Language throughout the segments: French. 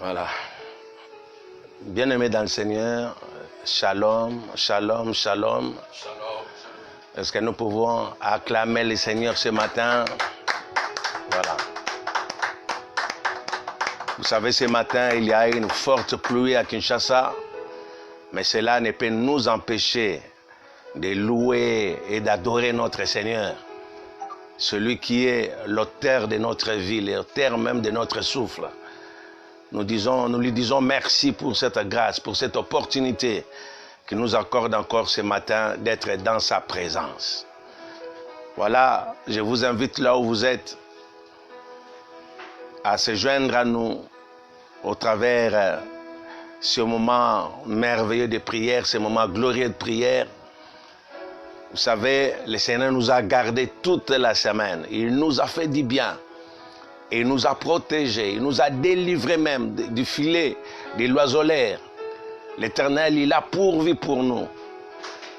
Voilà. Bien-aimés dans le Seigneur, shalom, shalom, shalom. Est-ce que nous pouvons acclamer le Seigneur ce matin? Voilà. Vous savez, ce matin, il y a une forte pluie à Kinshasa, mais cela ne peut nous empêcher de louer et d'adorer notre Seigneur, celui qui est l'auteur de notre vie, l'auteur même de notre souffle. Nous lui disons merci pour cette grâce, pour cette opportunité qu'il nous accorde encore ce matin d'être dans sa présence. Voilà, je vous invite là où vous êtes à se joindre à nous au travers ce moment merveilleux de prière, ce moment glorieux de prière. Vous savez, le Seigneur nous a gardés toute la semaine. Il nous a fait du bien. Il nous a protégés. Il nous a délivrés même du filet, de l'oiseleur. L'Éternel, il a pourvu pour nous.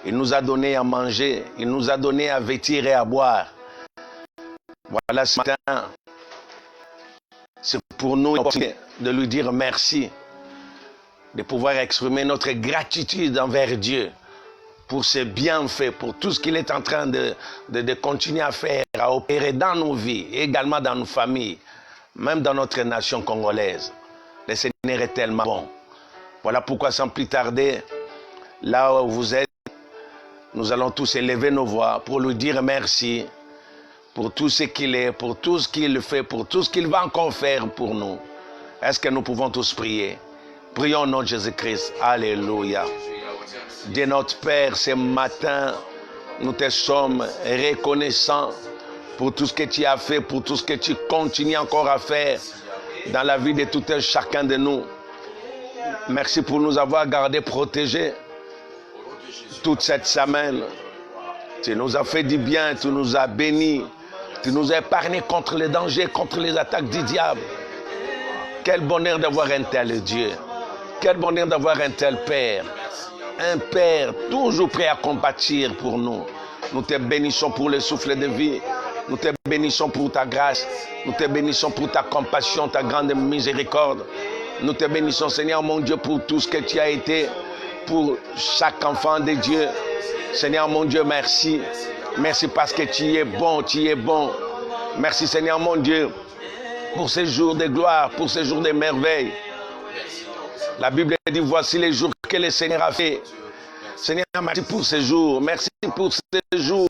Il nous a donné à manger. Il nous a donné à vêtir et à boire. Voilà ce matin. C'est pour nous de lui dire merci. De pouvoir exprimer notre gratitude envers Dieu. Pour ses bienfaits, pour tout ce qu'il est en train de continuer à faire, à opérer dans nos vies, et également dans nos familles, même dans notre nation congolaise. Le Seigneur est tellement bon. Voilà pourquoi, sans plus tarder, là où vous êtes, nous allons tous élever nos voix pour lui dire merci pour tout ce qu'il est, pour tout ce qu'il fait, pour tout ce qu'il va encore faire pour nous. Est-ce que nous pouvons tous prier? Prions au nom de Jésus-Christ. Alléluia. Dieu notre Père, ce matin, nous te sommes reconnaissants pour tout ce que tu as fait, pour tout ce que tu continues encore à faire dans la vie de tout un chacun de nous. Merci pour nous avoir gardés, protégés toute cette semaine. Tu nous as fait du bien, tu nous as bénis, tu nous as épargnés contre les dangers, contre les attaques du diable. Quel bonheur d'avoir un tel Dieu. Quel bonheur d'avoir un tel Père. Un Père toujours prêt à compatir pour nous. Nous te bénissons pour le souffle de vie. Nous te bénissons pour ta grâce. Nous te bénissons pour ta compassion, ta grande miséricorde. Nous te bénissons, Seigneur mon Dieu, pour tout ce que tu as été pour chaque enfant de Dieu. Seigneur mon Dieu, merci. Merci parce que tu es bon, tu es bon. Merci, Seigneur mon Dieu, pour ces jours de gloire, pour ces jours de merveille. La Bible dit, voici les jours que le Seigneur a fait. Seigneur, merci pour ces jours. Merci pour ces jours.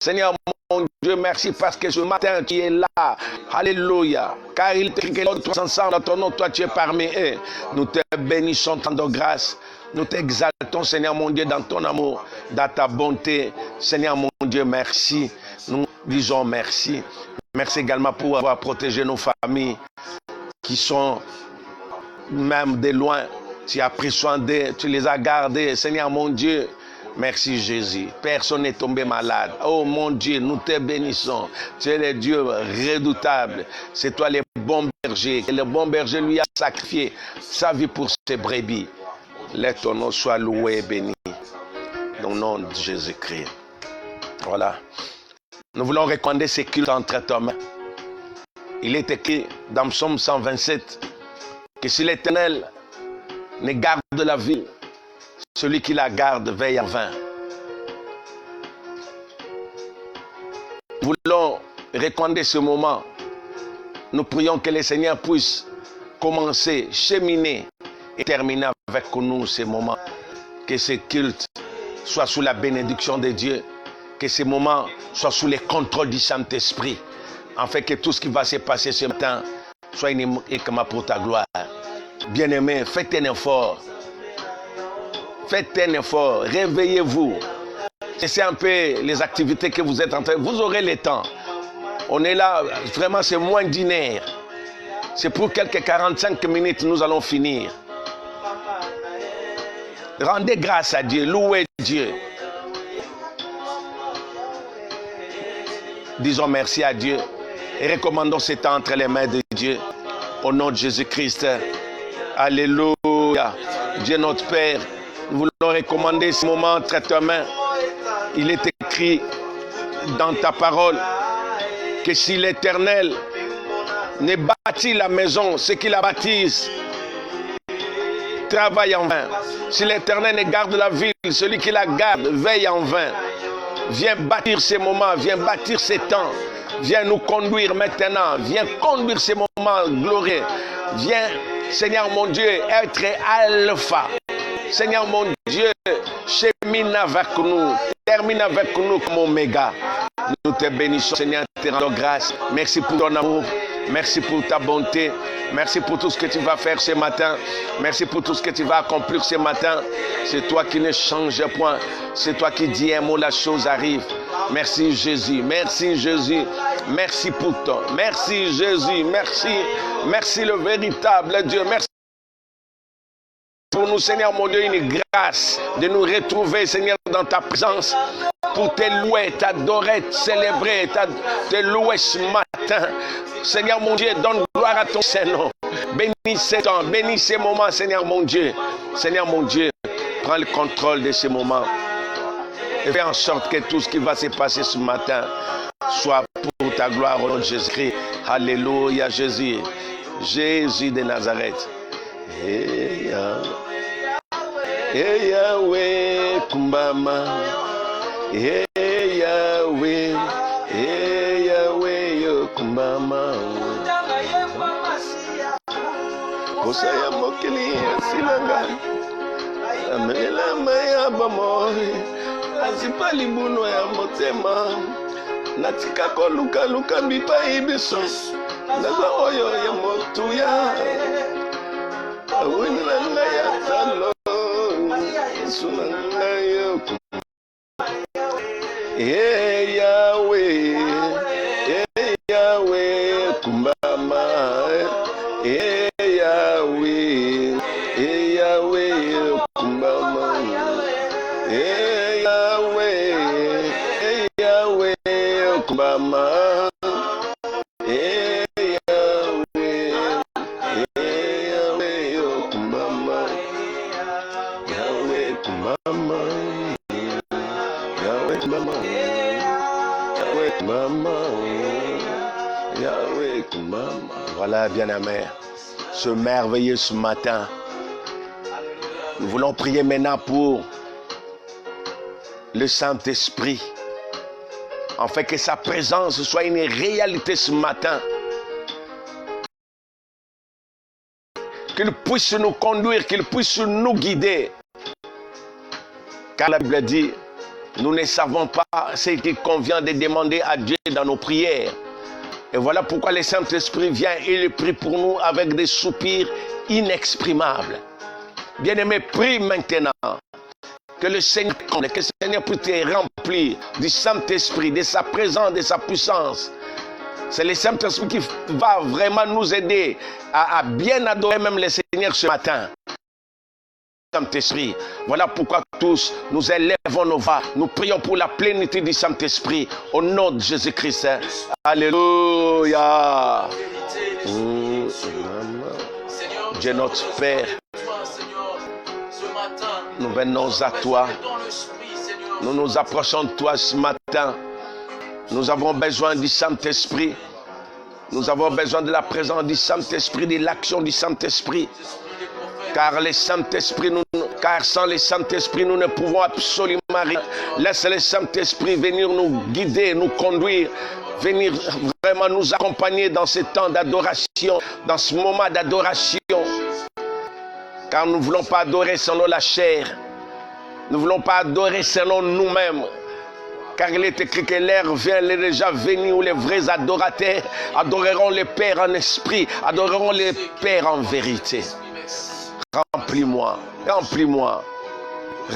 Seigneur, mon Dieu, merci parce que ce matin, tu es là. Alléluia. Car il t'écrit que nous tous ensemble dans ton nom, toi, tu es parmi eux. Nous te bénissons tant de grâce. Nous t'exaltons, Seigneur, mon Dieu, dans ton amour, dans ta bonté. Seigneur, mon Dieu, merci. Nous disons merci. Merci également pour avoir protégé nos familles qui sont même de loin. Tu as pris soin d'eux, tu les as gardés. Seigneur mon Dieu, merci Jésus. Personne n'est tombé malade. Oh mon Dieu, nous te bénissons. Tu es le Dieu redoutable. C'est toi le bon berger. Et le bon berger lui a sacrifié sa vie pour ses brebis. Let ton nom soit loué et béni. Dans le nom de Jésus-Christ. Voilà. Nous voulons recommander ces cultes entre tes mains. Il est écrit dans Psaume 127 que si l'Éternel ne garde la ville, celui qui la garde veille en vain. Nous voulons recommander ce moment. Nous prions que le Seigneur puisse commencer, cheminer et terminer avec nous ce moment. Que ce culte soit sous la bénédiction de Dieu. Que ce moment soit sous le contrôle du Saint-Esprit. Afin que tout ce qui va se passer ce matin soit uniquement pour ta gloire. Bien-aimés, faites un effort. Faites un effort. Réveillez-vous. C'est un peu les activités que vous êtes en train. Vous aurez le temps. On est là, vraiment, c'est moins d'une heure. C'est pour quelques 45 minutes, nous allons finir. Rendez grâce à Dieu. Louez Dieu. Disons merci à Dieu. Et recommandons ce temps entre les mains de Dieu. Au nom de Jésus-Christ. Alléluia. Dieu notre Père, nous voulons recommander ce moment entre tes mains. Il est écrit dans ta parole que si l'Éternel ne bâtit la maison, ceux qui la bâtissent travaillent en vain. Si l'Éternel ne garde la ville, celui qui la garde veille en vain. Viens bâtir ces moments, viens bâtir ces temps. Viens nous conduire maintenant. Viens conduire ces moments glorieux. Viens, Seigneur mon Dieu, être alpha. Seigneur mon Dieu, chemine avec nous. Termine avec nous comme oméga. Nous te bénissons, Seigneur, te rendons grâce. Merci pour ton amour. Merci pour ta bonté. Merci pour tout ce que tu vas faire ce matin. Merci pour tout ce que tu vas accomplir ce matin. C'est toi qui ne changes point. C'est toi qui dis un mot, la chose arrive. Merci Jésus. Merci Jésus. Merci pour toi. Merci Jésus. Merci. Merci le véritable Dieu. Merci pour nous, Seigneur mon Dieu, une grâce de nous retrouver, Seigneur, dans ta présence. Pour te louer, t'adorer, te célébrer, te louer ce matin. Seigneur mon Dieu, donne gloire à ton Saint-Nom. Bénis ces temps, bénis ces moments, Seigneur mon Dieu. Seigneur mon Dieu, prends le contrôle de ces moments. Et fais en sorte que tout ce qui va se passer ce matin soit pour ta gloire au nom de Jésus-Christ. Alléluia, Jésus. Jésus de Nazareth. Hey Yahweh, Kumbama. Hey Yahweh, Kumbama. Posaya mokili silanga. Amela maya bamori. Azipa libuno ya motema. Natika ko luka bipa ibiso. Naza oyo ya motuya. Awinanga ya talo. Sunanga yo. Hey Yahweh, Kumbama. Hey Yahweh, Kumbama. Hey Yahweh, Kumbama. Hey Yahweh, Kumbama. Yahweh, Kumbama. Yahweh, Kumbama. Yahweh, Kumbama. Voilà, bien-aimé, ce merveilleux ce matin. Nous voulons prier maintenant pour le Saint-Esprit, afin que sa présence soit une réalité ce matin. Qu'il puisse nous conduire, qu'il puisse nous guider. Car la Bible dit, nous ne savons pas ce qu'il convient de demander à Dieu dans nos prières. Et voilà pourquoi le Saint-Esprit vient et il prie pour nous avec des soupirs inexprimables. Bien-aimé, prie maintenant. Que le Seigneur puisse te remplir du Saint-Esprit, de sa présence, de sa puissance. C'est le Saint-Esprit qui va vraiment nous aider à bien adorer même le Seigneur ce matin. Saint-Esprit. Voilà pourquoi tous nous élèvons nos voix. Nous prions pour la plénitude du Saint-Esprit au nom de Jésus-Christ. Alléluia. Dieu notre Père, nous venons à toi. Nous nous approchons de toi ce matin. Nous avons besoin du Saint-Esprit. Nous avons besoin de la présence du Saint-Esprit, de l'action du Saint-Esprit. Car sans le Saint-Esprit, nous ne pouvons absolument rien. Laisse le Saint-Esprit venir nous guider, nous conduire, venir vraiment nous accompagner dans ce temps d'adoration, dans ce moment d'adoration. Car nous ne voulons pas adorer selon la chair. Nous ne voulons pas adorer selon nous-mêmes. Car il est écrit que l'heure vient, elle est déjà venue où les vrais adorateurs adoreront le Père en esprit, adoreront le Père en vérité. Remplis-moi, remplis-moi,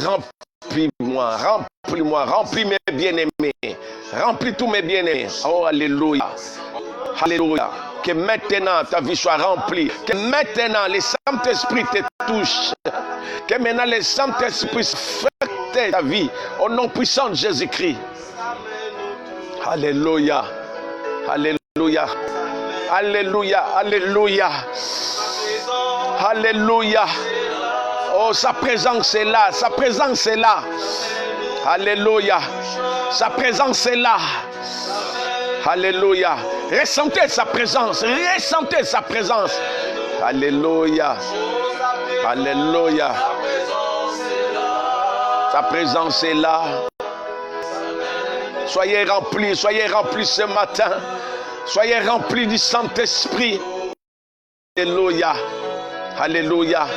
remplis-moi, remplis-moi, remplis mes bien-aimés, remplis tous mes bien-aimés. Oh, alléluia, alléluia. Que maintenant ta vie soit remplie, que maintenant le Saint-Esprit te touche, que maintenant le Saint-Esprit puisse affecter ta vie au nom puissant de Jésus-Christ. Alléluia, alléluia, alléluia, alléluia. Alléluia. Oh, sa présence est là. Sa présence est là. Alléluia. Sa présence est là. Alléluia. Ressentez sa présence. Ressentez sa présence. Alléluia. Alléluia. Sa présence est là. Soyez remplis ce matin. Soyez remplis du Saint-Esprit. Alléluia. Alléluia.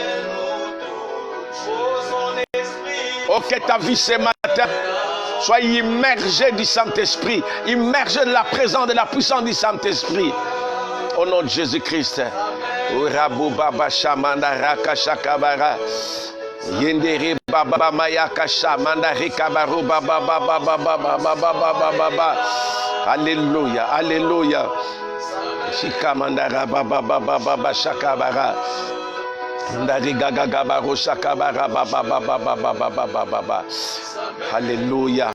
Oh, que ta vie ce matin soit immergée du Saint-Esprit, immergée de la présence, de la puissance du Saint-Esprit. Au nom de Jésus-Christ. Baba Maya Kasha Mandari Kabaru Baba Baba Baba Baba Baba. Alléluia, alléluia. Shika Mandara Baba Baba Baba Shakabara. Mandari Gaga Gabaru Shakabara Baba Baba Baba Baba. Alléluia.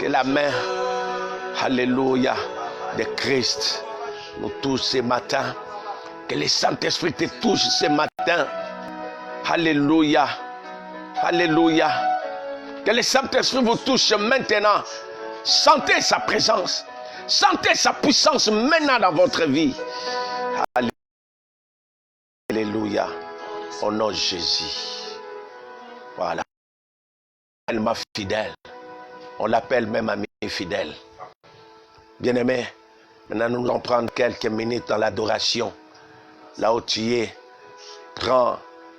Que la main, alléluia, de Christ nous touche ce matin. Que le Saint-Esprit te touche ce matin. Alléluia. Alléluia. Que le Saint-Esprit vous touche maintenant. Sentez sa présence. Sentez sa puissance maintenant dans votre vie. Alléluia. Au nom de Jésus. Voilà. Elle m'a fidèle. On l'appelle même ami fidèle. Bien-aimé, maintenant nous allons prendre quelques minutes dans l'adoration. Là où tu es, prends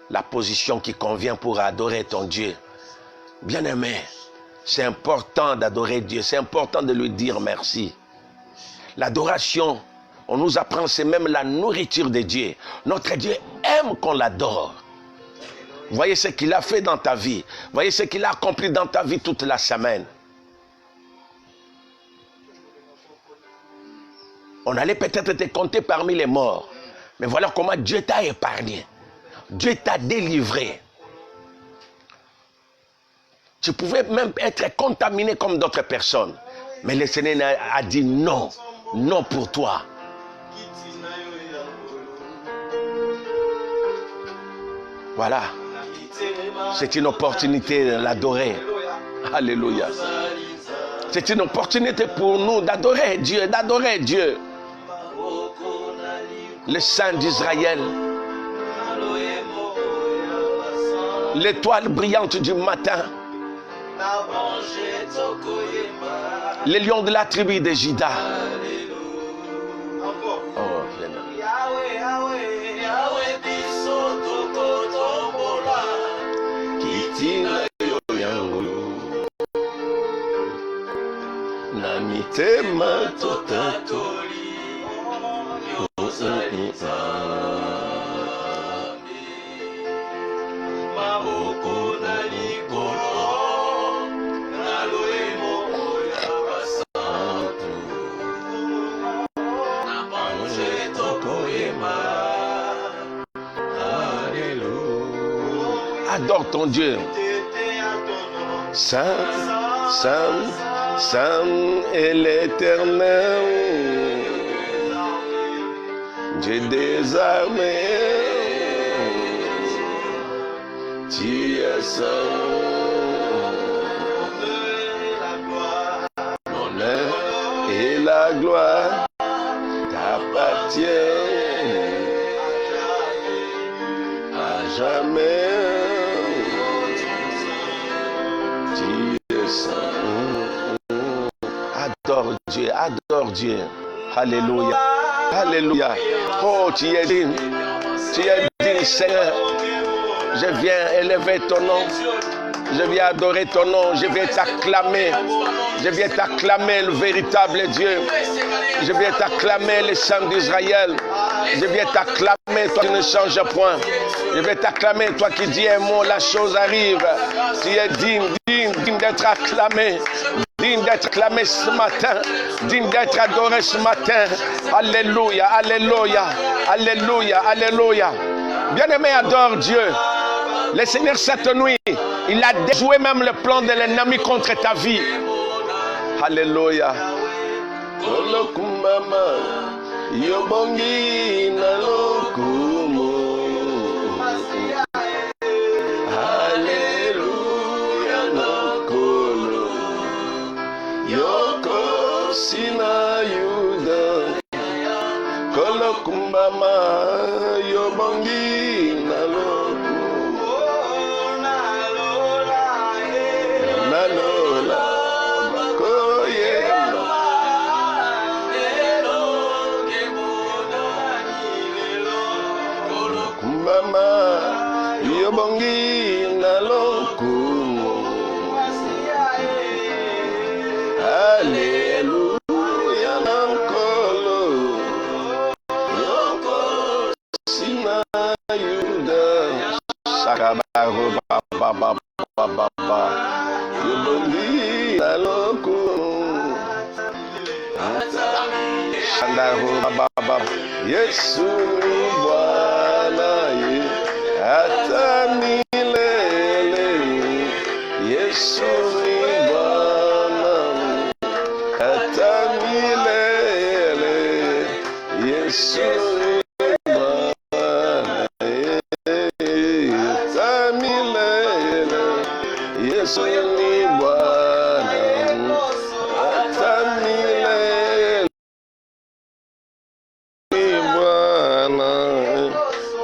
la position qui convient pour adorer ton Dieu. Bien-aimé, c'est important d'adorer Dieu, c'est important de lui dire merci. L'adoration, on nous apprend, c'est même la nourriture de Dieu. Notre Dieu aime qu'on l'adore. Voyez ce qu'il a fait dans ta vie. Voyez ce qu'il a accompli dans ta vie toute la semaine. On allait peut-être te compter parmi les morts. Mais voilà comment Dieu t'a épargné. Dieu t'a délivré. Tu pouvais même être contaminé comme d'autres personnes. Mais le Seigneur a dit non. Non pour toi. Voilà. C'est une opportunité de l'adorer. Alléluia. C'est une opportunité pour nous d'adorer Dieu, d'adorer Dieu. Le Saint d'Israël. L'étoile brillante du matin. Les lions de la tribu de Juda. Oh, adore ton Dieu. Saint, Saint, Saint est l'Éternel, Dieu des armées. Tu es saint. L'honneur et la gloire t'appartiennent à jamais. Adore Dieu. Alléluia. Alléluia. Oh, tu es digne. Tu es digne, Seigneur. Je viens élever ton nom. Je viens adorer ton nom. Je viens t'acclamer. Je viens t'acclamer le véritable Dieu. Je viens t'acclamer le Saint d'Israël. Je viens t'acclamer, toi qui ne changes point. Je vais t'acclamer, toi qui dis un mot, la chose arrive. Tu es digne d'être acclamé. Digne d'être acclamé ce matin, digne d'être adoré ce matin. Alléluia, alléluia, alléluia, alléluia. Bien-aimé, adore Dieu. Le Seigneur cette nuit, il a déjoué même le plan de l'ennemi contre ta vie. Alléluia. yobongi naloku nalola makoyelo kumbama yobongi naloku Alléluia nankolo sina yuda sakabaru baba baba yobongi naloku sandaru baba Yesu ni Bwana ye hata milele Yesu ni Bwana hata milele Yesu ni Bwana hata milele Yesu ni Bwana hata milele Bwana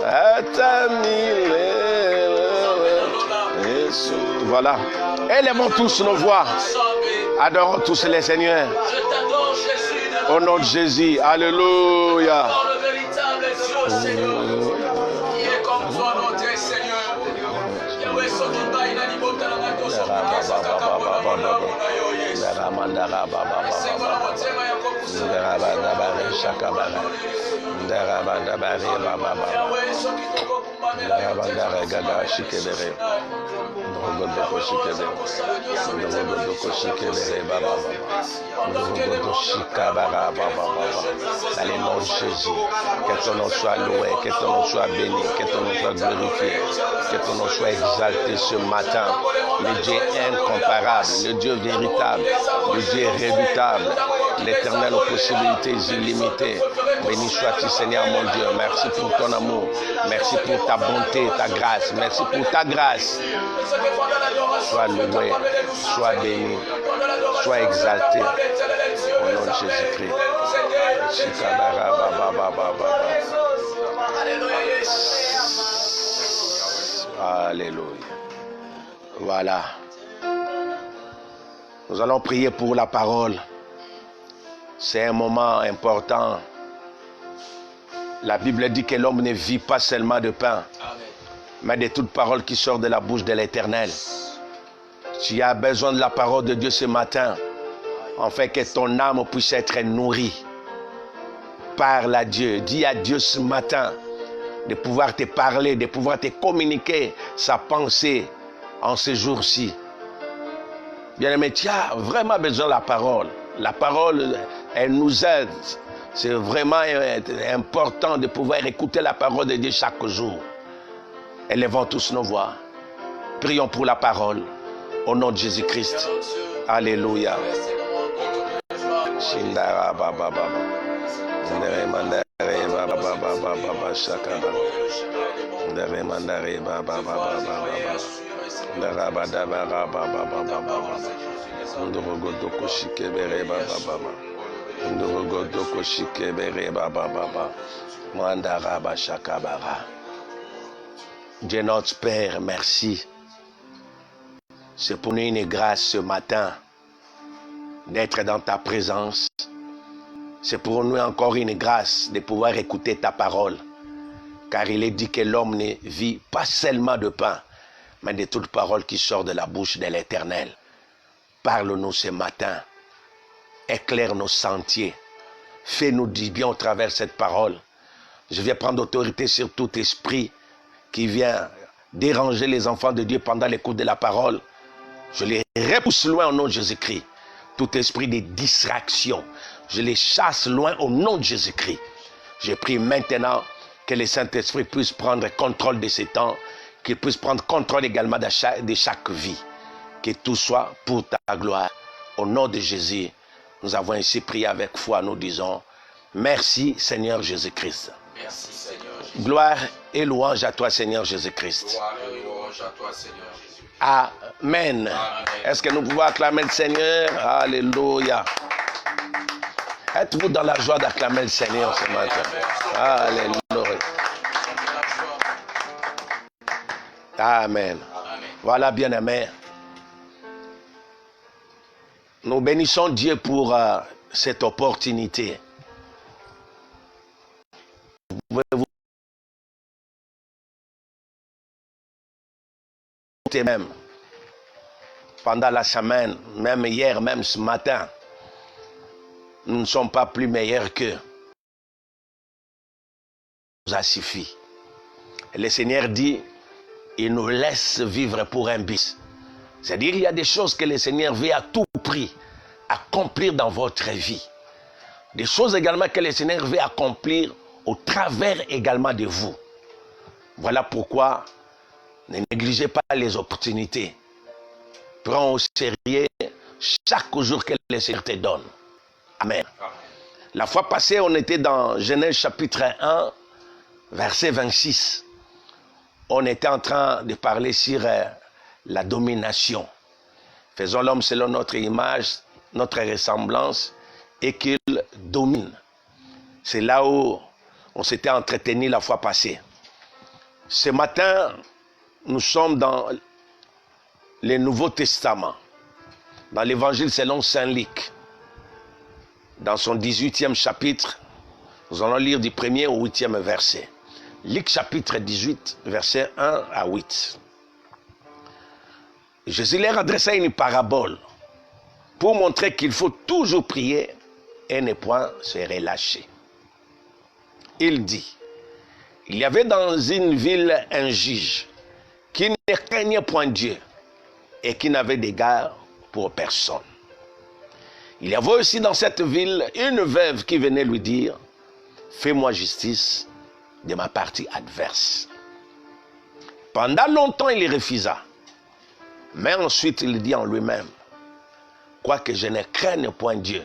hata milele Yesu. Voilà. Élevons tous nos voix. Adorons tous les seigneurs. Au nom de Jésus. Alléluia. Le véritable Dieu, Seigneur, qui est comme toi, notre Seigneur. Yahweh, Sotoba, Inanimota, Namato, Sotoba, Sakaba, Mona, Yesu. Seigneur, Motema, Yakob, Yahweh, Sokitoko, Kumamela, Dans le nom de Jésus, que ton nom soit loué, que ton nom soit béni, que ton nom soit glorifié, que ton nom soit exalté ce matin. Le Dieu incomparable, le Dieu véritable, le Dieu redoutable, l'Éternel aux possibilités illimitées. Béni sois-tu, Seigneur mon Dieu. Merci pour ton amour. Merci pour ta bonté, ta grâce. Merci pour ta grâce. Sois loué, sois béni, sois exalté. Au nom de Jésus-Christ. Alléluia. Voilà. Nous allons prier pour la parole. C'est un moment important. La Bible dit que l'homme ne vit pas seulement de pain, mais de toute parole qui sort de la bouche de l'Éternel. Tu as besoin de la parole de Dieu ce matin, afin que ton âme puisse être nourrie. Parle à Dieu, dis à Dieu ce matin de pouvoir te parler, de pouvoir te communiquer sa pensée en ces jours-ci. Bien-aimé, tu as vraiment besoin de la parole. La parole, elle nous aide. C'est vraiment important de pouvoir écouter la parole de Dieu chaque jour. Élevons tous nos voix. Prions pour la parole. Au nom de Jésus-Christ. Alléluia. Shindara baba baba. Ndere mandare baba baba baba shakaba. Ndere mandare baba baba baba. Ndara baba baba baba baba. Ndoro godoko shikebere baba baba. Ndoro godoko shikebere baba baba. Mandara baba shakabara. Dieu notre Père, merci. C'est pour nous une grâce ce matin d'être dans ta présence. C'est pour nous encore une grâce de pouvoir écouter ta parole. Car il est dit que l'homme ne vit pas seulement de pain, mais de toute parole qui sort de la bouche de l'Éternel. Parle-nous ce matin. Éclaire nos sentiers. Fais-nous du bien au travers de cette parole. Je vais prendre autorité sur tout esprit qui vient déranger les enfants de Dieu pendant l'écoute de la parole. Je les repousse loin au nom de Jésus-Christ. Tout esprit de distraction, je les chasse loin au nom de Jésus-Christ. Je prie maintenant que le Saint-Esprit puisse prendre contrôle de ces temps, qu'il puisse prendre contrôle également de chaque vie. Que tout soit pour ta gloire. Au nom de Jésus, nous avons ainsi prié avec foi. Nous disons, merci Seigneur Jésus-Christ. Merci Seigneur Jésus. Gloire et louange à toi Seigneur Jésus-Christ. Gloire et louange à toi Seigneur Jésus. Amen. Est-ce que nous pouvons acclamer le Seigneur? Alléluia. Êtes-vous dans la joie d'acclamer le Seigneur ce matin? Alléluia. Amen. Amen. Voilà, bien-aimés. Nous bénissons Dieu pour cette opportunité. Vous pouvez vous même pendant la semaine, même hier, même ce matin, nous ne sommes pas plus meilleurs qu'eux. Ça suffit. Et le Seigneur dit, il nous laisse vivre pour un but. C'est-à-dire qu'il y a des choses que le Seigneur veut à tout prix accomplir dans votre vie. Des choses également que le Seigneur veut accomplir au travers également de vous. Voilà pourquoi ne négligez pas les opportunités. Prends au sérieux chaque jour que le Seigneur te donne. Amen. La fois passée, on était dans Genèse chapitre 1, verset 26. On était en train de parler sur la domination. Faisons l'homme selon notre image, notre ressemblance, et qu'il domine. C'est là où on s'était entretenu la fois passée. Ce matin, nous sommes dans le Nouveau Testament, dans l'Évangile selon Saint Luc. Dans son 18e chapitre, nous allons lire du 1er au 8e verset. Luc chapitre 18, verset 1 à 8. Jésus leur adressa une parabole pour montrer qu'il faut toujours prier et ne point se relâcher. Il dit, il y avait dans une ville un juge qui ne craignait point Dieu et qui n'avait d'égard pour personne. Il y avait aussi dans cette ville une veuve qui venait lui dire, fais-moi justice de ma partie adverse. Pendant longtemps, il refusa. Mais ensuite, il dit en lui-même, quoique je ne craigne point Dieu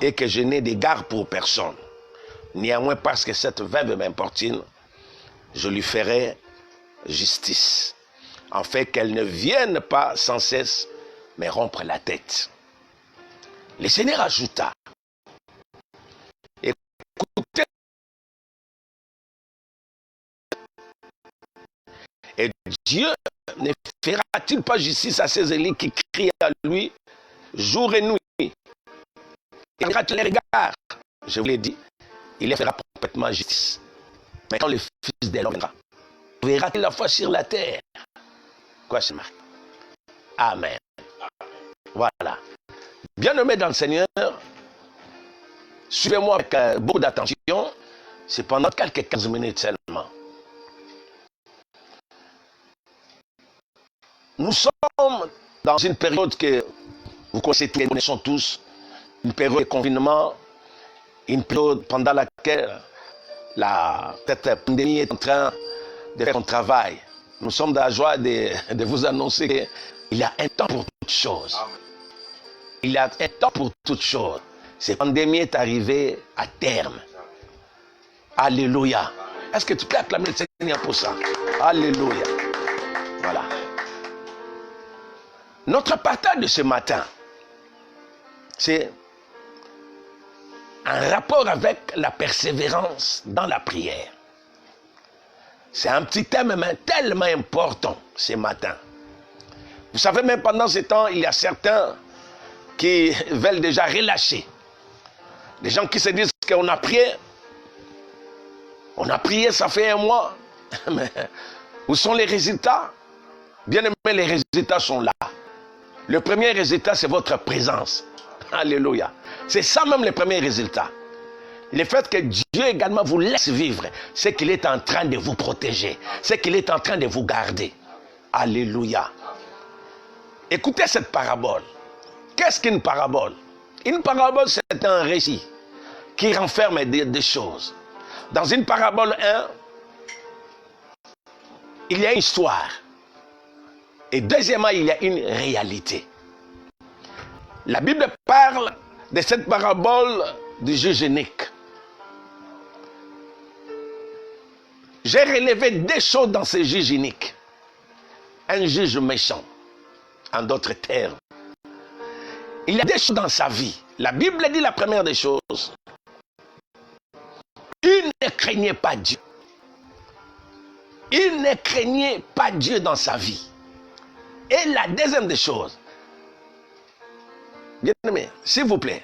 et que je n'ai d'égard pour personne, néanmoins parce que cette veuve m'importune, je lui ferai justice, en fait qu'elle ne vienne pas sans cesse me rompre la tête. Le Seigneur ajouta, écoutez, et Dieu ne fera-t-il pas justice à ses élus qui crient à lui jour et nuit? Il verra-t-il les regards? Je vous l'ai dit, il les fera complètement justice. Mais quand le Fils de l'homme viendra, verra-t-il la foi sur la terre? Quoi, c'est marqué? Amen. Voilà. Bien-aimés dans le Seigneur, suivez-moi avec beaucoup d'attention. C'est pendant quelques 15 minutes seulement. Nous sommes dans une période que vous connaissons tous, une période de confinement, une période pendant laquelle cette pandémie est en train de faire son travail. Nous sommes dans la joie de vous annoncer qu'il y a un temps pour toutes choses. Il y a un temps pour toutes choses. Cette pandémie est arrivée à terme. Alléluia. Est-ce que tu peux acclamer le Seigneur pour ça? Alléluia. Voilà. Notre partage de ce matin, c'est un rapport avec la persévérance dans la prière. C'est un petit thème mais tellement important ce matin. Vous savez, même pendant ce temps, il y a certains qui veulent déjà relâcher. Des gens qui se disent qu'on a prié. On a prié, ça fait un mois. Mais où sont les résultats? Bien aimé, les résultats sont là. Le premier résultat, c'est votre présence. Alléluia. C'est ça même le premier résultat. Le fait que Dieu également vous laisse vivre, c'est qu'il est en train de vous protéger. C'est qu'il est en train de vous garder. Alléluia. Écoutez cette parabole. Qu'est-ce qu'une parabole? Une parabole, c'est un récit qui renferme des choses. Dans une parabole 1, il y a une histoire. Et deuxièmement, il y a une réalité. La Bible parle de cette parabole du juge unique. J'ai relevé deux choses dans ce juge unique. Un juge méchant, en d'autres termes. Il y a des choses dans sa vie. La Bible dit la première des choses. Il ne craignait pas Dieu. Il ne craignait pas Dieu dans sa vie. Et la deuxième des choses, bien aimé, s'il vous plaît,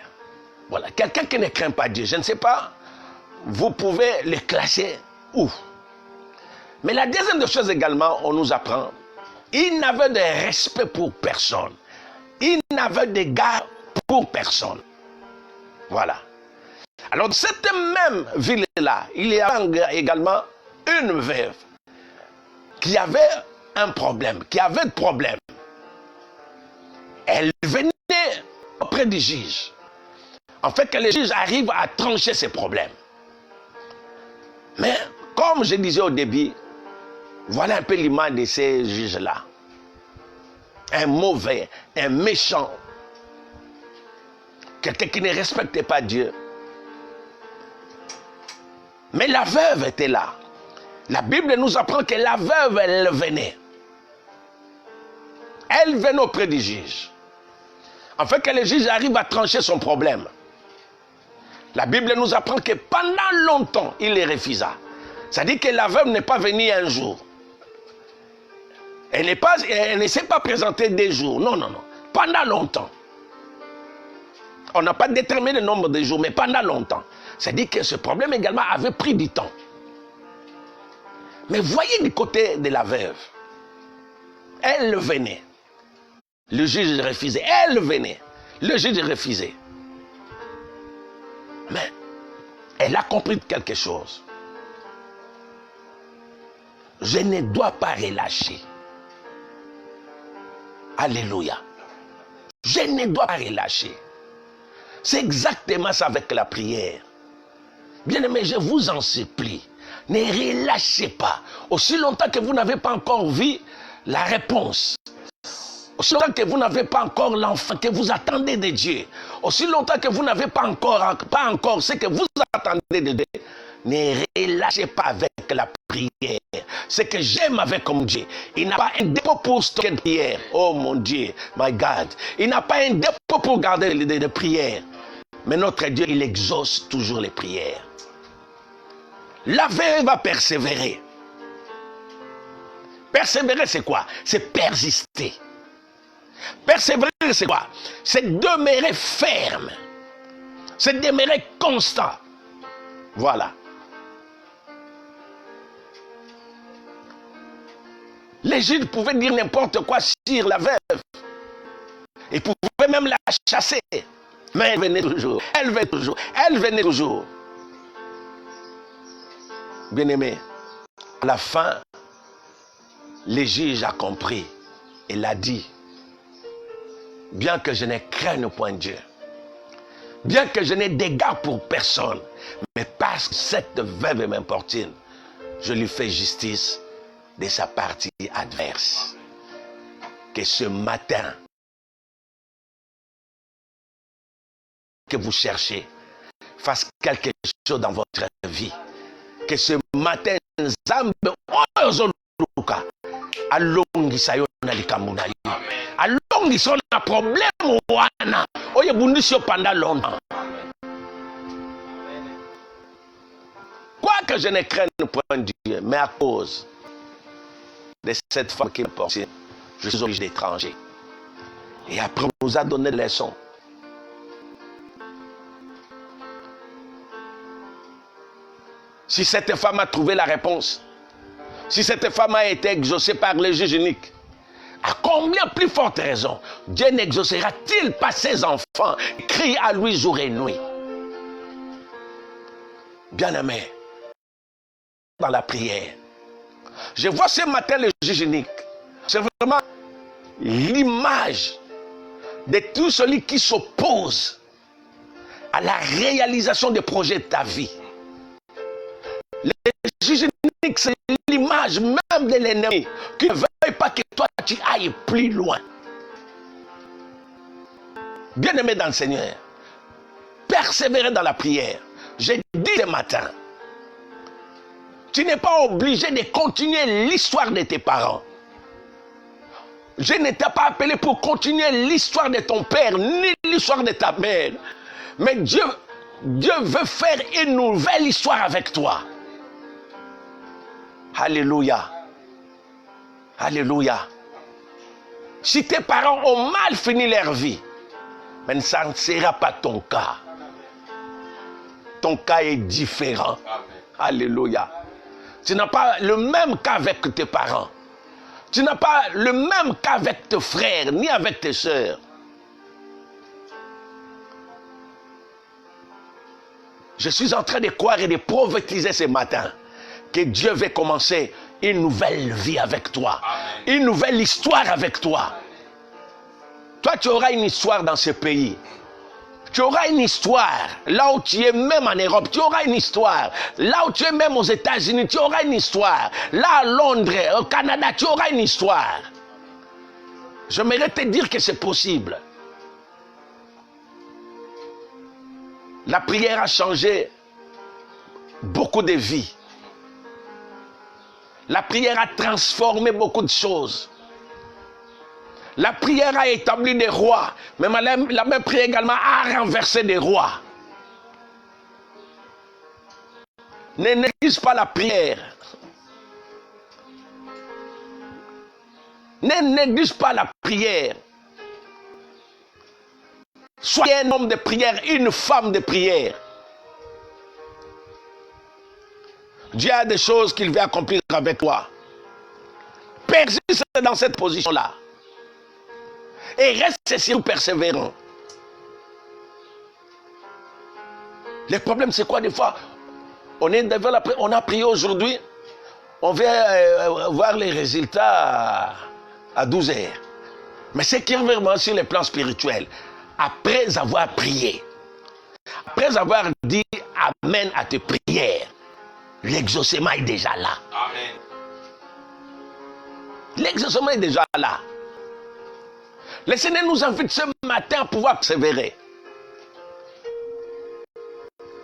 voilà, quelqu'un qui ne craint pas Dieu, je ne sais pas, vous pouvez le classer où? Mais la deuxième des choses également, on nous apprend, il n'avait de respect pour personne. Il n'avait d'égard pour personne. Voilà. Alors, dans cette même ville-là, il y a également une veuve qui avait un problème, qui avait de problème. Elle venait auprès du juge. En fait, que le juge arrive à trancher ses problèmes. Mais, comme je disais au début, voilà un peu l'image de ces juges-là. Un mauvais, un méchant, quelqu'un qui ne respectait pas Dieu. Mais la veuve était là. La Bible nous apprend que la veuve, elle venait. Elle venait auprès du juge. En fait, que le juge arrive à trancher son problème. La Bible nous apprend que pendant longtemps, il les refusa. C'est-à-dire que la veuve n'est pas venue un jour. Elle ne s'est pas présentée des jours. Non, non, non. Pendant longtemps. On n'a pas déterminé le nombre de jours, mais pendant longtemps. C'est-à-dire que ce problème également avait pris du temps. Mais voyez du côté de la veuve. Elle venait. Le juge refusait. Elle venait. Le juge refusait. Mais elle a compris quelque chose. Je ne dois pas relâcher. Alléluia. Je ne dois pas relâcher. C'est exactement ça avec la prière. Bien-aimés, je vous en supplie, ne relâchez pas. Aussi longtemps que vous n'avez pas encore vu la réponse, aussi longtemps que vous n'avez pas encore l'enfant que vous attendez de Dieu, aussi longtemps que vous n'avez pas encore ce que vous attendez de Dieu, ne relâchez pas avec la prière. Ce que j'aime avec comme Dieu, il n'a pas un dépôt pour stocker de prière. Oh mon Dieu, my God. Il n'a pas un dépôt pour garder des prières. Mais notre Dieu, il exauce toujours les prières. La veuve va persévérer. Persévérer, c'est quoi? C'est persister. Persévérer, c'est quoi? C'est demeurer ferme. C'est demeurer constant. Voilà. Les juges pouvaient dire n'importe quoi sur la veuve. Ils pouvaient même la chasser. Mais elle venait toujours. Elle venait toujours. Elle venait toujours. Bien-aimé, à la fin, le juge a compris et l'a dit. Bien que je ne craigne point Dieu, bien que je n'ai d'égard pour personne, mais parce que cette veuve m'importune, je lui fais justice de sa partie adverse. Que ce matin, que vous cherchez, fasse quelque chose dans votre vie. Que ce matin, Nzambe ozoluka alongisa yo na likambo na yo. Alongisa na problème wana. Oye bundisi yo pendant longtemps. Quoique je ne craigne point Dieu, mais à cause de cette femme qui me porte, je suis obligé d'étranger. Et après, on nous a donné des leçons. Si cette femme a trouvé la réponse, si cette femme a été exaucée par le juge unique, à combien plus forte raison Dieu n'exaucera-t-il pas ses enfants qui crient à lui jour et nuit? Bien-aimé, dans la prière, je vois ce matin le juge unique. C'est vraiment l'image de tout celui qui s'oppose à la réalisation des projets de ta vie. Le juge unique, c'est l'image même de l'ennemi qui ne veut pas que toi tu ailles plus loin. Bien-aimé dans le Seigneur, persévérer dans la prière. J'ai dit ce matin, tu n'es pas obligé de continuer l'histoire de tes parents. Je ne t'ai pas appelé pour continuer l'histoire de ton père, ni l'histoire de ta mère. Mais Dieu veut faire une nouvelle histoire avec toi. Alléluia. Alléluia. Si tes parents ont mal fini leur vie, mais ça ne sera pas ton cas. Ton cas est différent. Amen. Alléluia. Tu n'as pas le même cas avec tes parents. Tu n'as pas le même cas avec tes frères, ni avec tes sœurs. Je suis en train de croire et de prophétiser ce matin que Dieu veut commencer une nouvelle vie avec toi. Amen. Une nouvelle histoire avec toi. Toi, tu auras une histoire dans ce pays. Tu auras une histoire là où tu es, même en Europe, tu auras une histoire. Là où tu es, même aux États-Unis, tu auras une histoire. Là à Londres, au Canada, tu auras une histoire. J'aimerais te dire que c'est possible. La prière a changé beaucoup de vies. La prière a transformé beaucoup de choses. La prière a établi des rois, mais la même prière également a renversé des rois. Ne néglige pas la prière. Ne néglige pas la prière. Soyez un homme de prière, une femme de prière. Dieu a des choses qu'il veut accomplir avec toi. Persiste dans cette position-là. Et reste surtout persévérant. Le problème, c'est quoi des fois? On a prié aujourd'hui, on vient voir les résultats à 12 heures. Mais c'est qui est vraiment sur le plan spirituel, après avoir prié, après avoir dit Amen à tes prières, l'exaucement est déjà là. Amen. L'exaucement est déjà là. Le Seigneur nous invite ce matin à pouvoir persévérer.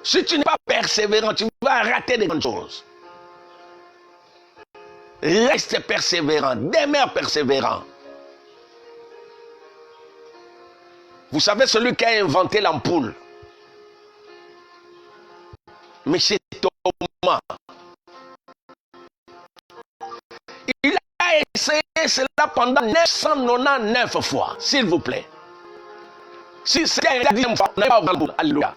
Si tu n'es pas persévérant, tu vas rater des grandes choses. Reste persévérant, demeure persévérant. Vous savez, celui qui a inventé l'ampoule, M. Thomas, il a essayé cela pendant 999 fois, s'il vous plaît. Si c'était la 10e fois, on n'est pas au Alléluia.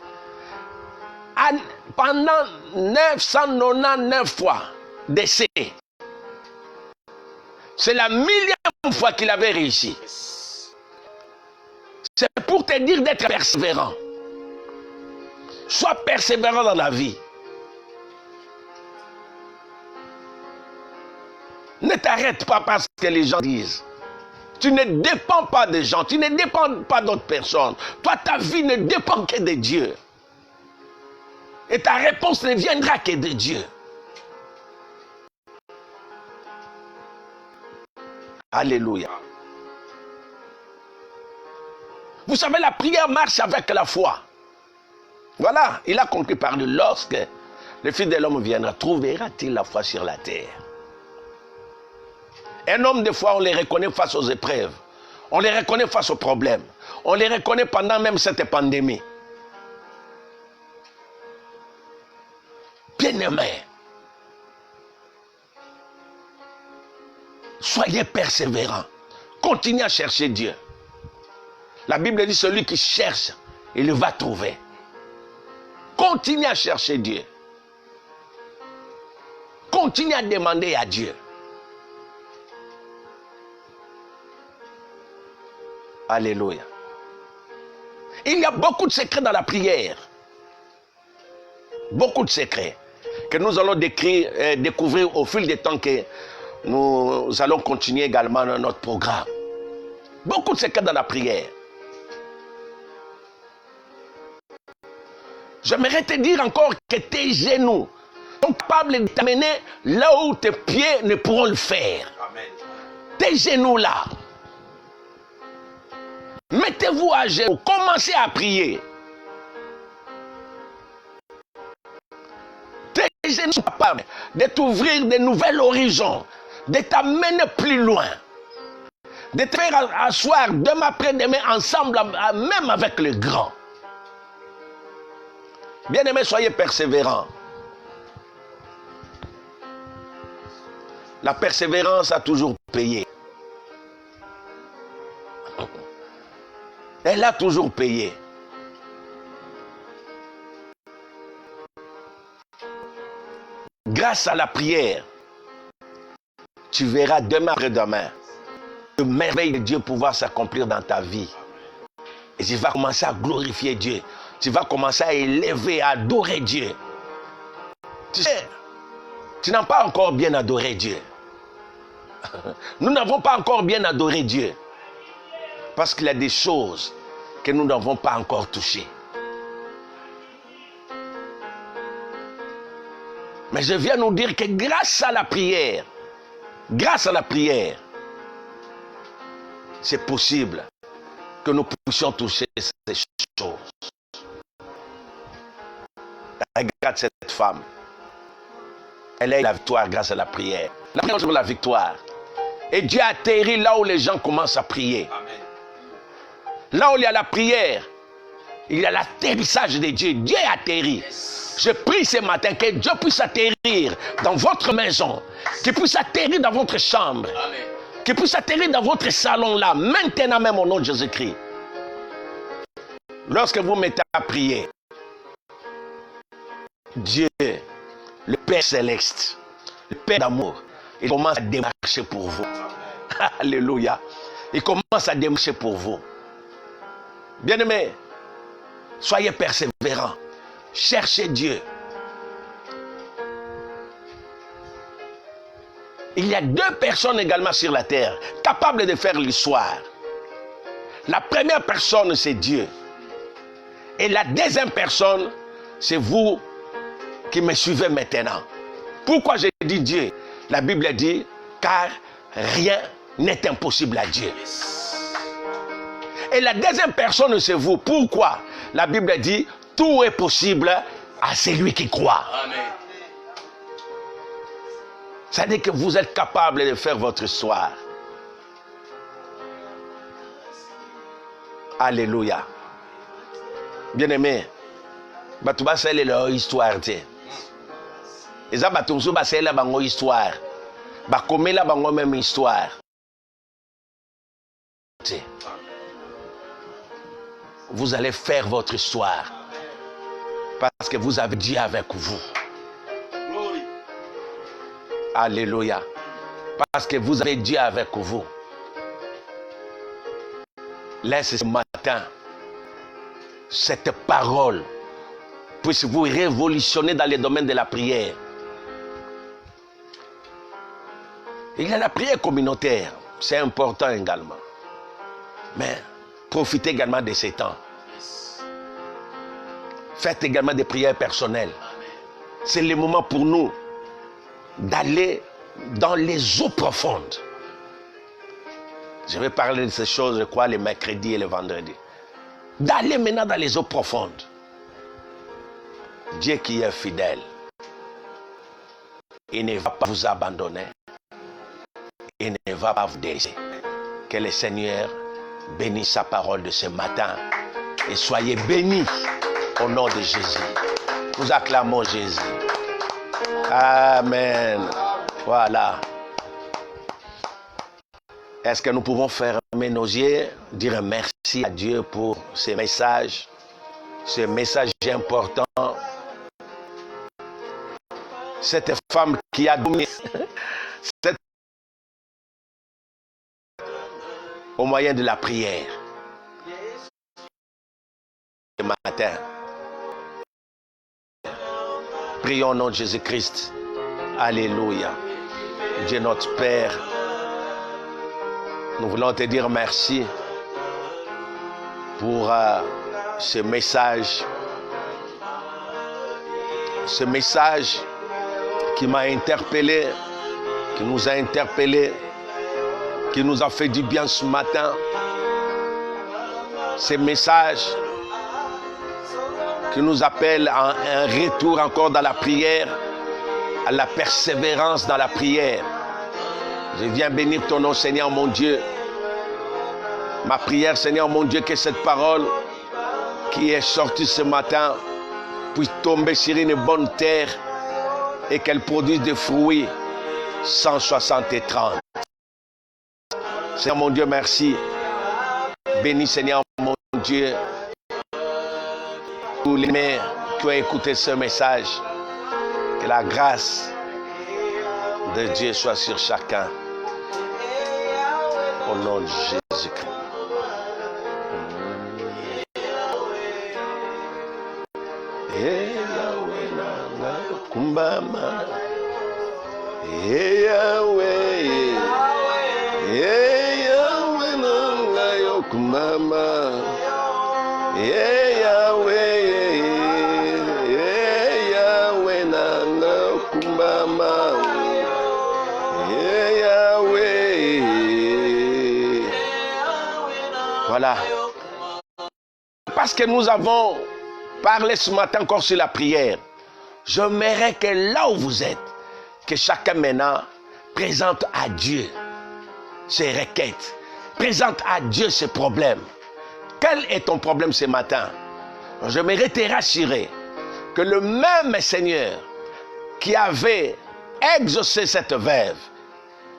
Pendant 999 fois d'essai, c'est la 1000e fois qu'il avait réussi. C'est pour te dire d'être persévérant. Sois persévérant dans la vie. Ne t'arrête pas parce que les gens disent. Tu ne dépends pas des gens, tu ne dépends pas d'autres personnes. Toi, ta vie ne dépend que de Dieu. Et ta réponse ne viendra que de Dieu. Alléluia. Vous savez, la prière marche avec la foi. Voilà, il a conclu par lui. Lorsque le Fils de l'homme viendra, trouvera-t-il la foi sur la terre? Un homme, des fois, on les reconnaît face aux épreuves. On les reconnaît face aux problèmes. On les reconnaît pendant même cette pandémie. Bien-aimés, soyez persévérants. Continuez à chercher Dieu. La Bible dit, celui qui cherche, il le va trouver. Continuez à chercher Dieu. Continuez à demander à Dieu. Alléluia. Il y a beaucoup de secrets dans la prière. Beaucoup de secrets que nous allons découvrir au fil du temps que nous allons continuer également notre programme. Beaucoup de secrets dans la prière. J'aimerais te dire encore que tes genoux sont capables de t'amener là où tes pieds ne pourront le faire. Amen. Tes genoux là. Mettez-vous à genoux, commencez à prier. Tes genoux sont capables de t'ouvrir de nouveaux horizons, de t'amener plus loin, de te faire asseoir demain après-demain ensemble, même avec les grands. Bien-aimés, soyez persévérants. La persévérance a toujours payé. Elle a toujours payé. Grâce à la prière, tu verras demain après-demain le merveille de Dieu pouvoir s'accomplir dans ta vie. Et tu vas commencer à glorifier Dieu. Tu vas commencer à élever, à adorer Dieu. Tu sais, tu n'as pas encore bien adoré Dieu. Nous n'avons pas encore bien adoré Dieu. Parce qu'il y a des choses que nous n'avons pas encore touchées. Mais je viens nous dire que grâce à la prière, c'est possible que nous puissions toucher ces choses. Regarde cette femme. Elle a eu la victoire grâce à la prière. La prière pour la victoire. Et Dieu atterrit là où les gens commencent à prier. Amen. Là où il y a la prière, il y a l'atterrissage de Dieu. Dieu atterrit. Yes. Je prie ce matin que Dieu puisse atterrir dans votre maison, qu'il puisse atterrir dans votre chambre, amen, qu'il puisse atterrir dans votre salon là, maintenant même au nom de Jésus-Christ. Lorsque vous mettez à prier, Dieu, le Père Céleste, le Père d'amour, il commence à démarcher pour vous. Alléluia. Il commence à démarcher pour vous. Bien-aimés, soyez persévérants. Cherchez Dieu. Il y a deux personnes également sur la terre capables de faire l'histoire. La première personne, c'est Dieu. Et la deuxième personne, c'est vous qui me suivez maintenant. Pourquoi je dis Dieu? La Bible dit, car rien n'est impossible à Dieu. Et la deuxième personne, c'est vous. Pourquoi? La Bible dit, tout est possible à celui qui croit. Amen. Ça veut dire que vous êtes capable de faire votre histoire. Alléluia. Bien-aimé, Batouba c'est leur histoire. Et ça, Batouba c'est la bango histoire. Bakome la bango même histoire. Vous allez faire votre histoire. Parce que vous avez Dieu avec vous. Alléluia. Parce que vous avez Dieu avec vous. Laisse ce matin cette parole puisse vous révolutionner dans les domaines de la prière. Il y a la prière communautaire. C'est important également. Mais profitez également de ces temps. Faites également des prières personnelles. C'est le moment pour nous d'aller dans les eaux profondes. Je vais parler de ces choses, je crois, les mercredis et les vendredis. D'aller maintenant dans les eaux profondes. Dieu qui est fidèle, il ne va pas vous abandonner. Il ne va pas vous délaisser. Que le Seigneur bénisse sa parole de ce matin. Et soyez bénis au nom de Jésus. Nous acclamons Jésus. Amen. Voilà. Est-ce que nous pouvons fermer nos yeux, dire merci à Dieu pour ce message important. Cette femme qui a dominé au moyen de la prière. Ce matin, prions au nom de Jésus-Christ. Alléluia. Dieu notre Père, nous voulons te dire merci pour ce message qui m'a interpellé, qui nous a interpellés, qui nous a fait du bien ce matin. Ce message qui nous appelle à un retour encore dans la prière, à la persévérance dans la prière. Je viens bénir ton nom, Seigneur mon Dieu. Ma prière, Seigneur mon Dieu, que cette parole qui est sortie ce matin puisse tomber sur une bonne terre et qu'elle produise des fruits 160 et 30. Seigneur mon Dieu, merci. Bénis Seigneur mon Dieu tous les mères qui ont écouté ce message. Que la grâce de Dieu soit sur chacun. Au nom de Jésus-Christ. Kumbama, Yahweh, Yahweh, nanga yo kumbama, Yahweh, Yahweh, nanga kumbama, Yahweh. Voilà. Parce que nous avons parlé ce matin encore sur la prière. J'aimerais que là où vous êtes, que chacun maintenant présente à Dieu ses requêtes, présente à Dieu ses problèmes. Quel est ton problème ce matin? J'aimerais te rassurer que le même Seigneur qui avait exaucé cette veuve,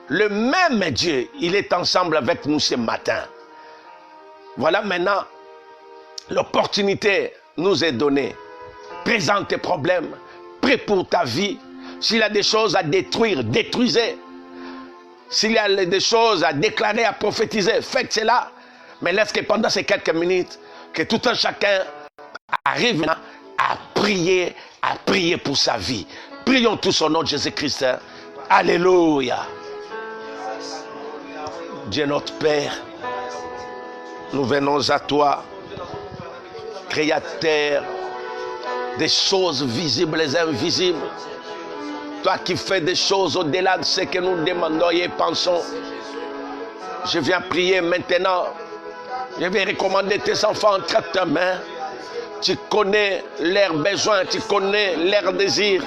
le même Dieu, il est ensemble avec nous ce matin. Voilà maintenant, l'opportunité nous est donnée. Présente tes problèmes. Prie pour ta vie. S'il y a des choses à détruire, détruisez. S'il y a des choses à déclarer, à prophétiser, faites cela. Mais laisse que pendant ces quelques minutes, que tout un chacun arrive à prier pour sa vie. Prions tous au nom de Jésus-Christ. Alléluia. Dieu notre Père, nous venons à toi, Créateur des choses visibles et invisibles. Toi qui fais des choses au-delà de ce que nous demandons et pensons. Je viens prier maintenant. Je vais recommander tes enfants entre tes mains. Tu connais leurs besoins, tu connais leurs désirs.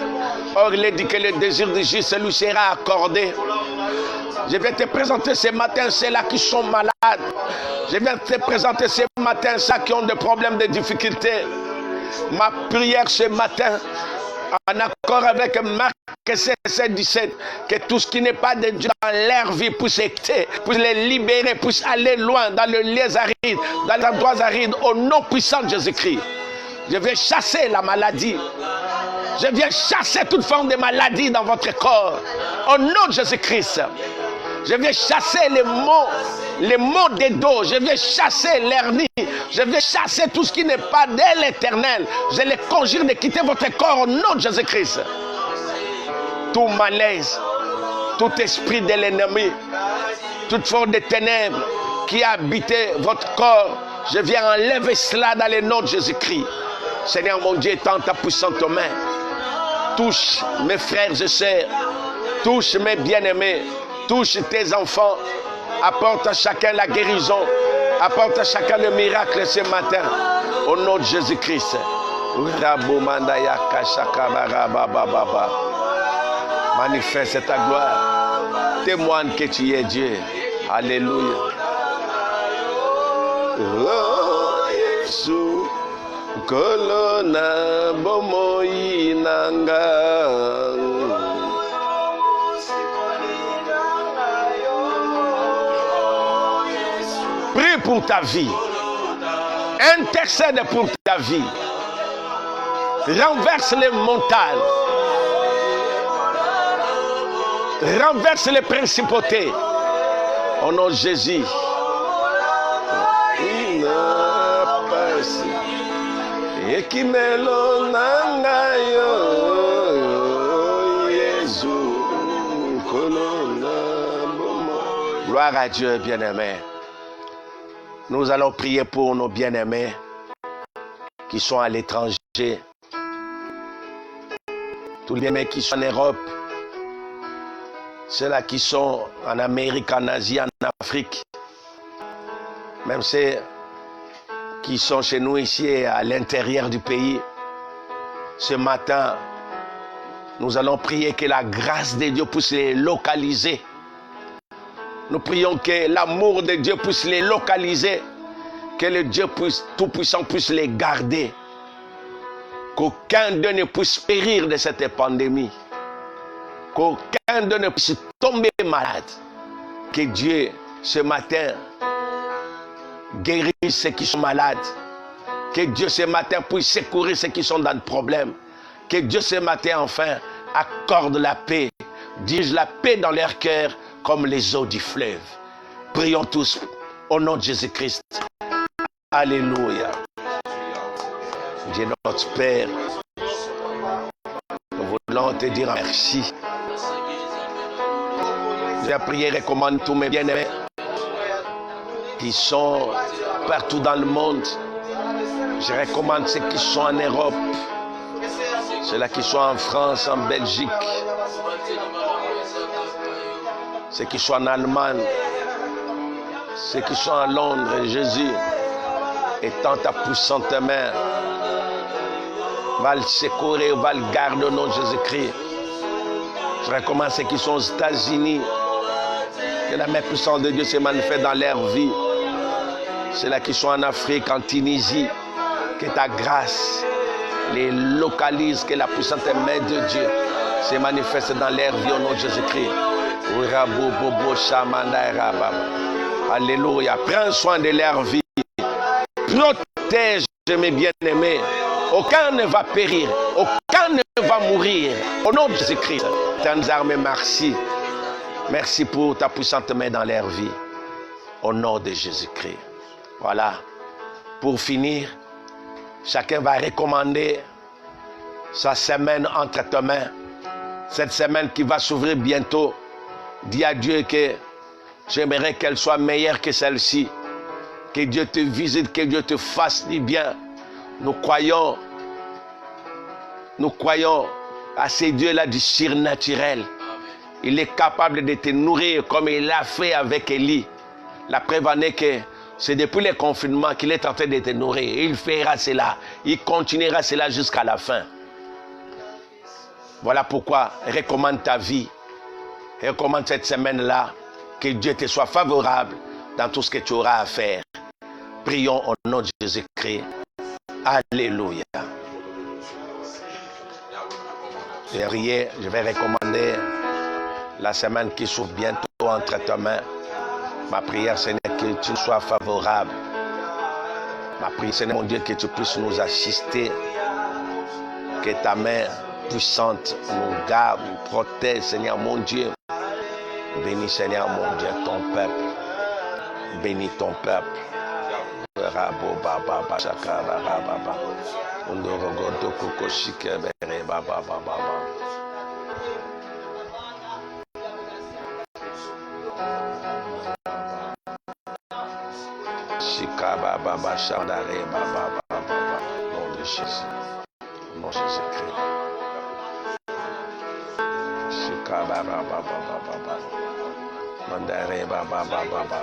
Or, il est dit que le désir du juste lui sera accordé. Je vais te présenter ce matin ceux-là qui sont malades. Je vais te présenter ce matin ceux qui ont des problèmes, des difficultés. Ma prière ce matin, en accord avec Marc 16-17, que tout ce qui n'est pas de Dieu dans leur vie puisse être, puisse les libérer, puisse aller loin dans le lieu aride, dans les endroits arides, au nom puissant de Jésus-Christ. Je vais chasser la maladie. Je viens chasser toute forme de maladie dans votre corps, au nom de Jésus-Christ. Je vais chasser les maux des dos. Je vais chasser l'hernie. Je vais chasser tout ce qui n'est pas de l'Éternel. Je les conjure de quitter votre corps au nom de Jésus-Christ. Tout malaise, tout esprit de l'ennemi, toute forme de ténèbres qui a habité votre corps, je viens enlever cela dans le nom de Jésus-Christ. Seigneur mon Dieu, tends ta puissante main. Touche mes frères et sœurs. Touche mes bien-aimés. Touche tes enfants. Apporte à chacun la guérison. Apporte à chacun le miracle ce matin. Au nom de Jésus-Christ. Manifeste ta gloire. Témoigne que tu es Dieu. Alléluia. Oh, Jésus. Kolona bomoi nanga. Prie pour ta vie. Intercède pour ta vie. Renverse les montagnes. Renverse les principautés. Au nom de Jésus. Gloire à Dieu, bien-aimés. Nous allons prier pour nos bien-aimés qui sont à l'étranger. Tous les bien-aimés qui sont en Europe. Ceux-là qui sont en Amérique, en Asie, en Afrique. Même ceux qui sont chez nous ici à l'intérieur du pays. Ce matin, nous allons prier que la grâce de Dieu puisse les localiser. Nous prions que l'amour de Dieu puisse les localiser. Que le Dieu Tout-Puissant puisse les garder. Qu'aucun d'eux ne puisse périr de cette pandémie. Qu'aucun d'eux ne puisse tomber malade. Que Dieu ce matin, guérisse ceux qui sont malades. Que Dieu ce matin puisse secourir ceux qui sont dans le problème. Que Dieu ce matin, enfin, accorde la paix. Dirige la paix dans leur cœur comme les eaux du fleuve. Prions tous au nom de Jésus-Christ. Alléluia. Dieu notre Père, nous voulons te dire merci. Je prie et recommande tous mes bien-aimés qui sont partout dans le monde. Je recommande ceux qui sont en Europe, ceux-là qui sont en France, en Belgique, ceux qui sont en Allemagne, ceux qui sont à Londres. Jésus, étends ta puissante main, va le secourir, va le garder au nom de Jésus-Christ. Je recommande ceux qui sont aux États-Unis, que la main puissante de Dieu se manifeste dans leur vie. Ceux-là qui sont en Afrique, en Tunisie, que ta grâce les localise, que la puissante main de Dieu se manifeste dans leur vie au nom de Jésus-Christ. Alléluia. Prends soin de leur vie. Protège mes bien-aimés. Aucun ne va périr. Aucun ne va mourir. Au nom de Jésus-Christ. Tes armées, merci. Merci pour ta puissante main dans leur vie. Au nom de Jésus-Christ. Voilà. Pour finir, chacun va recommander sa semaine entre tes mains. Cette semaine qui va s'ouvrir bientôt. Dis à Dieu que j'aimerais qu'elle soit meilleure que celle-ci. Que Dieu te visite, que Dieu te fasse du bien. Nous croyons à ce Dieu-là du surnaturel. Il est capable de te nourrir comme il l'a fait avec Élie. La preuve en est que c'est depuis le confinement qu'il est en train de te nourrir. Il fera cela. Il continuera cela jusqu'à la fin. Voilà pourquoi recommande ta vie. Recommande cette semaine-là. Que Dieu te soit favorable dans tout ce que tu auras à faire. Prions au nom de Jésus-Christ. Alléluia. Derrière, je vais recommander la semaine qui s'ouvre bientôt entre tes mains. Ma prière, Seigneur, que tu sois favorable. Ma prière, Seigneur, mon Dieu, que tu puisses nous assister. Que ta main puissante nous garde, nous protège, Seigneur, mon Dieu. Bénis, Seigneur, mon Dieu, ton peuple. Bénis ton peuple. Nom de Jésus. Nom de Jésus-Christ. Mandare baba baba.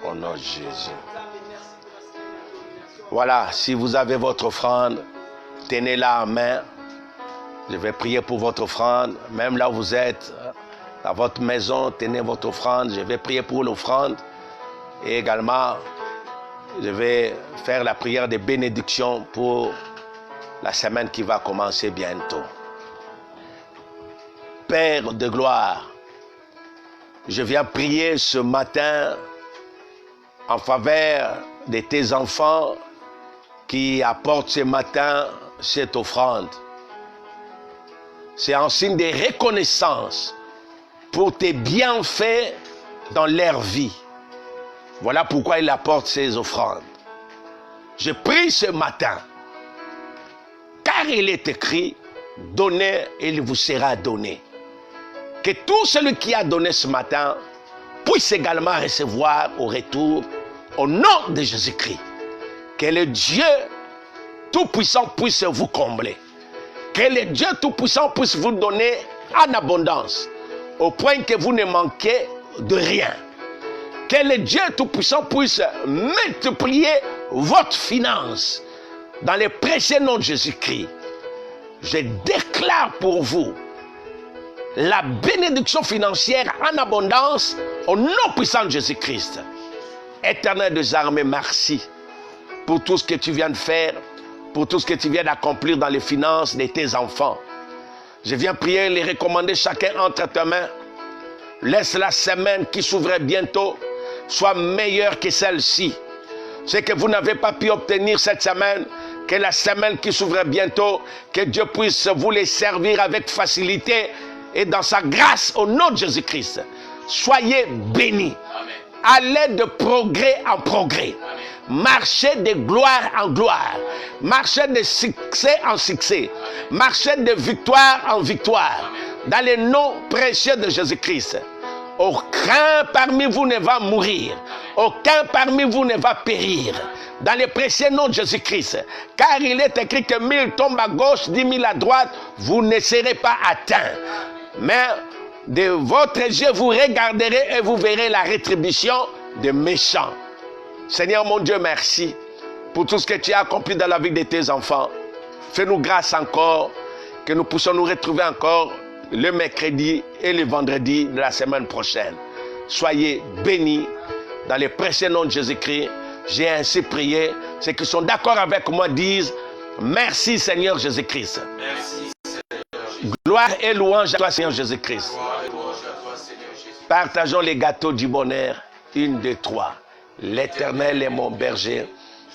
Au nom de Jésus. Voilà, si vous avez votre offrande, tenez-la en main. Je vais prier pour votre offrande. Même là où vous êtes, dans votre maison, tenez votre offrande. Je vais prier pour l'offrande. Et également, je vais faire la prière de bénédiction pour la semaine qui va commencer bientôt. Père de gloire, je viens prier ce matin en faveur de tes enfants qui apportent ce matin cette offrande. C'est un signe de reconnaissance pour tes bienfaits dans leur vie. Voilà pourquoi ils apportent ces offrandes. Je prie ce matin, car il est écrit, donnez et il vous sera donné. Que tout celui qui a donné ce matin puisse également recevoir au retour au nom de Jésus-Christ. Que le Dieu Tout-Puissant puisse vous combler. Que le Dieu Tout-Puissant puisse vous donner en abondance, au point que vous ne manquez de rien. Que le Dieu Tout-Puissant puisse multiplier votre finance dans le précieux nom de Jésus-Christ. je déclare pour vous la bénédiction financière en abondance au nom puissant de Jésus-Christ. Éternel des armées, merci pour tout ce que tu viens de faire, pour tout ce que tu viens d'accomplir dans les finances de tes enfants. Je viens prier, les recommander chacun entre tes mains. Laisse la semaine qui s'ouvre bientôt soit meilleure que celle-ci. Ce que vous n'avez pas pu obtenir cette semaine, que la semaine qui s'ouvre bientôt, que Dieu puisse vous les servir avec facilité et dans sa grâce au nom de Jésus-Christ. Soyez bénis. Allez de progrès en progrès. Marchez de gloire en gloire. Marchez de succès en succès. Marchez de victoire en victoire. Dans le nom précieux de Jésus-Christ. Aucun parmi vous ne va mourir. Aucun parmi vous ne va périr. Dans le précieux nom de Jésus-Christ. Car il est écrit que 1000 tombent à gauche, 10 000 à droite. Vous ne serez pas atteints. Mais de votre yeux, vous regarderez et vous verrez la rétribution des méchants. Seigneur mon Dieu, merci pour tout ce que tu as accompli dans la vie de tes enfants. Fais-nous grâce encore, que nous puissions nous retrouver encore le mercredi et le vendredi de la semaine prochaine. Soyez bénis dans le précieux nom de Jésus-Christ. J'ai ainsi prié. Ceux qui sont d'accord avec moi disent merci Seigneur Jésus-Christ. Merci Seigneur. Gloire et louange à toi Seigneur Jésus-Christ. Partageons les gâteaux du bonheur. 1, 2, 3. L'Éternel est mon berger.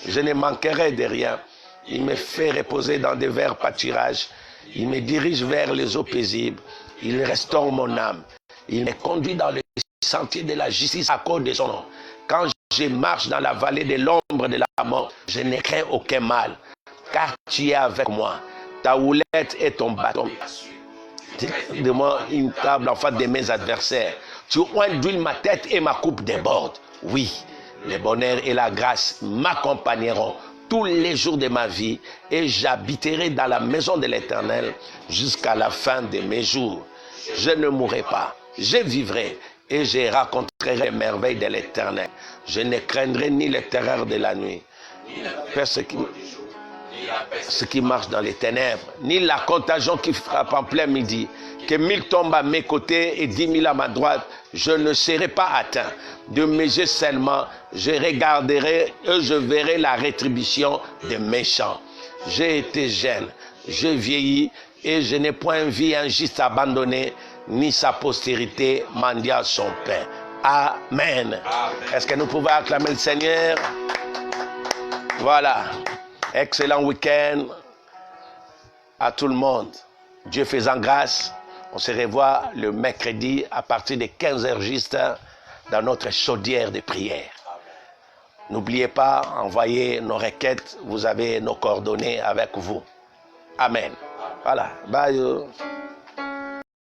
Je ne manquerai de rien. Il me fait reposer dans des verts pâturages. Il me dirige vers les eaux paisibles. Il restaure mon âme. Il me conduit dans le sentier de la justice à cause de son nom. Quand je marche dans la vallée de l'ombre de la mort, je ne crains aucun mal. Car tu es avec moi. Ta houlette et ton bâton. De moi une table en face de mes adversaires. Tu oins d'huile ma tête et ma coupe déborde. Oui, le bonheur et la grâce m'accompagneront tous les jours de ma vie et j'habiterai dans la maison de l'Éternel jusqu'à la fin de mes jours. Je ne mourrai pas, je vivrai et je raconterai les merveilles de l'Éternel. Je ne craindrai ni les terreurs de la nuit, ce qui marche dans les ténèbres, ni la contagion qui frappe en plein midi. Que 1000 tombent à mes côtés et 10 000 à ma droite, je ne serai pas atteint. De mes yeux seulement, je regarderai et je verrai la rétribution des méchants. J'ai été jeune, je vieillis et je n'ai point vu un juste abandonné, ni sa postérité mendiant son pain. Amen. Est-ce que nous pouvons acclamer le Seigneur? Voilà. Excellent week-end à tout le monde. Dieu faisant grâce, on se revoit le mercredi à partir de 15h juste dans notre chaudière de prière. N'oubliez pas, envoyez nos requêtes, vous avez nos coordonnées avec vous. Amen. Voilà. Bye.